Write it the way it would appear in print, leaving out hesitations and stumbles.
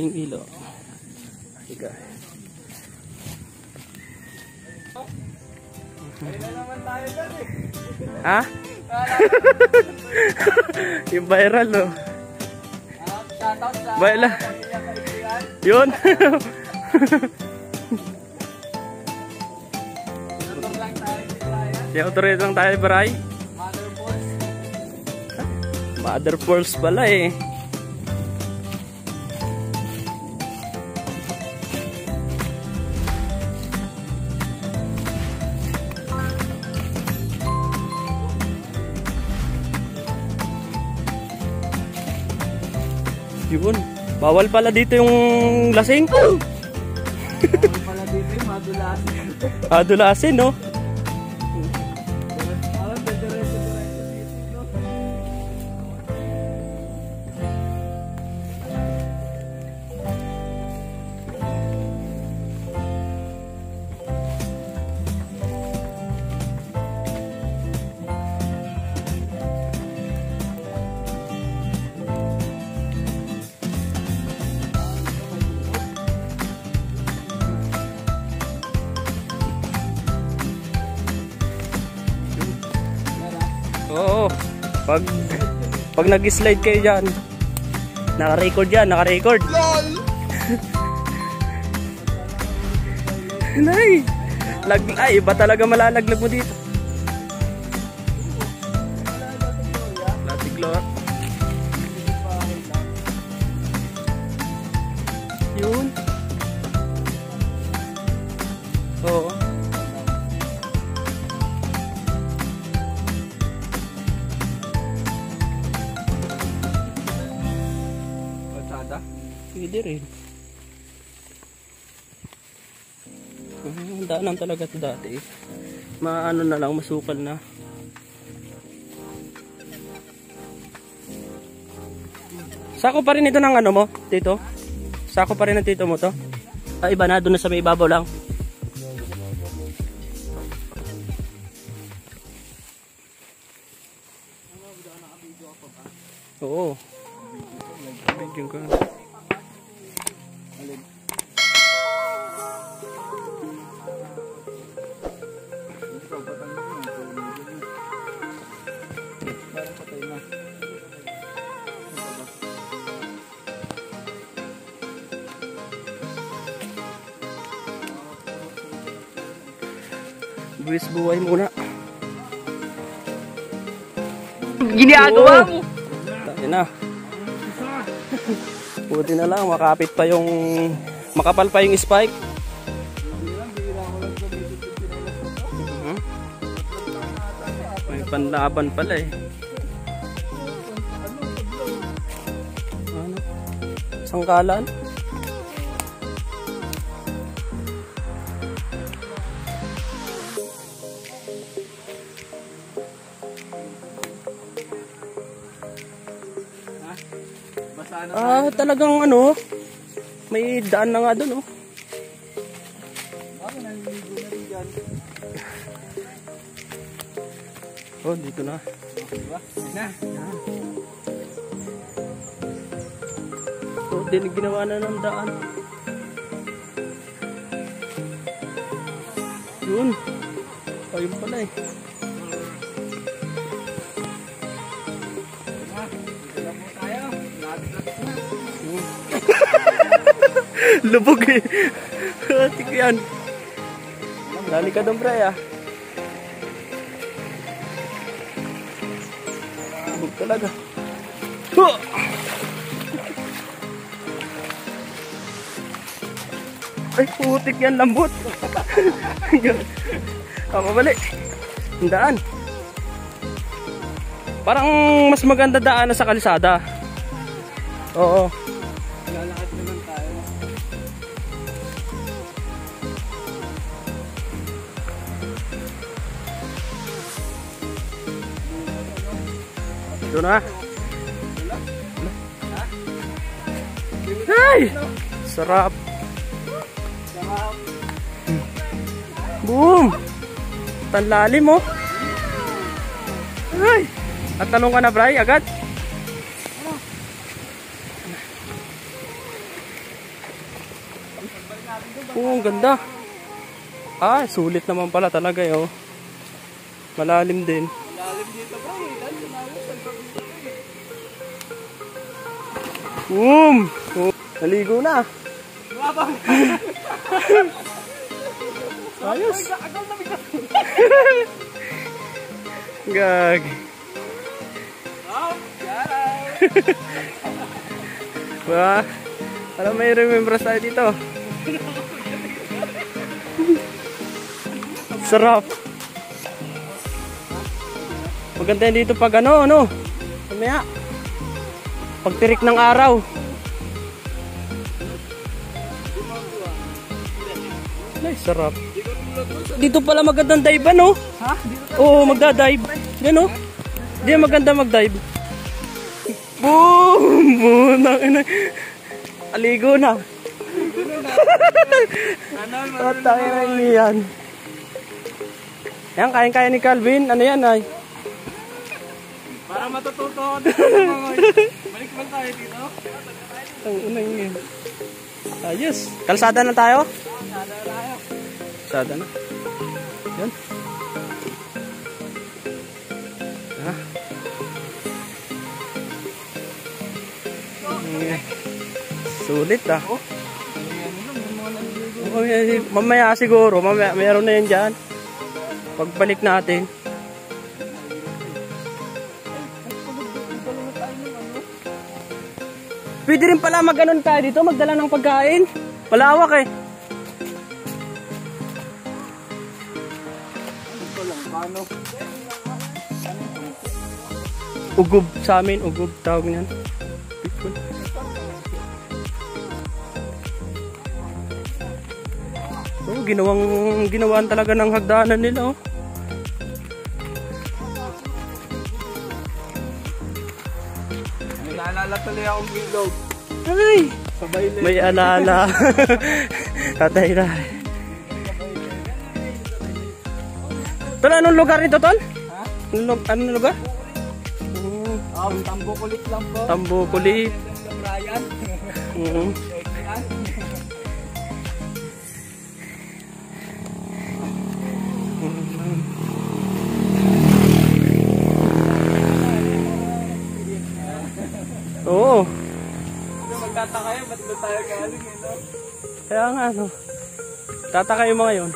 daming ilo. Tiga. Ha? Yung viral, no? Baila. Yun. Yung autorized lang tayo, Bray. Mother Falls pala eh. Yun. Bawal pala dito yung lasing. Bawal pala dito yung madulasin. Madulasin, no? Oo. Pag nag-slide kayo dyan, naka-record yan, naka-record. LOL! Nay! Ay, iba talaga malalaglag mo dito. Latiglo. Yun. Oo. Pwede rin. Daanan talaga ito dati. Maano na lang, masukal na. Sako pa rin ito ng ano mo, tito? Sako pa rin ng tito mo to? Ah, iba na, doon na sa may ibabaw lang. Oo. Bigyan ko. Buwis buhay muna. Ginagawa mo. Tayo na. Buti na lang makapit pa yung makapal pa yung spike. May panlaban pala eh. Ano? Sangkalan? Ah, talagang ano, may daan na nga doon, oh. Oh, dito na. Oh, din ginawa na ng daan. Yun. Ayun pala eh. Lubog eh. Tik yan. Dali ka doon, Bray, ah. Lubog talaga. Ay, putik yan, lambot. Tama bali. Ang daan. Parang mas maganda daan na sa kalsada. Oo. Lalakad naman tayo. Doon na. Ay! Sarap. Boom! Tanlalim mo. Ay! At tanong ka na, Bray, agad? Oo, ang ganda. Ah, sulit naman pala talaga eh. Oh. Malalim din. Lalim dito bro. Lalim sa dito. Oh, naligo na. Mabang. Ayos. Gag. Ba, alam may remembrance tayo dito. Sarap. Maganda dito pag ano. Mamaya. Pagtirik ng araw. Ay, sarap. Dito pala magandang dive, no? Ha? Oo, magda-dive. Yan, oh. Di maganda mag-dive. Boom! Boom! Aligo na. At tayo yan. Yan, kaya-kaya ni Calvin. Ano yan, ay? Para matututo. Balik man tayo dito. Ang unang yun. Ayos. Kalsada na tayo? Kalsada na. Yan. Ah. Sulit ah. Mamaya siguro, mamaya meron na yan dyan. Pagbalik natin. Pwede rin pala mag-anon tayo dito, magdala ng pagkain. Palawak eh. Ugob sa amin, ugob tawag niyan. Oh, ginawaan talaga ng hagdanan nila oh. Naalala tuloy akong bilog. Ay! Sabay lang. May alala. Tatay na. Tol, anong lugar nito, Tol? Ha? Anong lugar? Tambo kulit lang po. Tambo kulit. Sa Brian. Oo. Magtataka kayo, ba't ba tayo galing? Kaya nga, no. Tataka yung mga yun.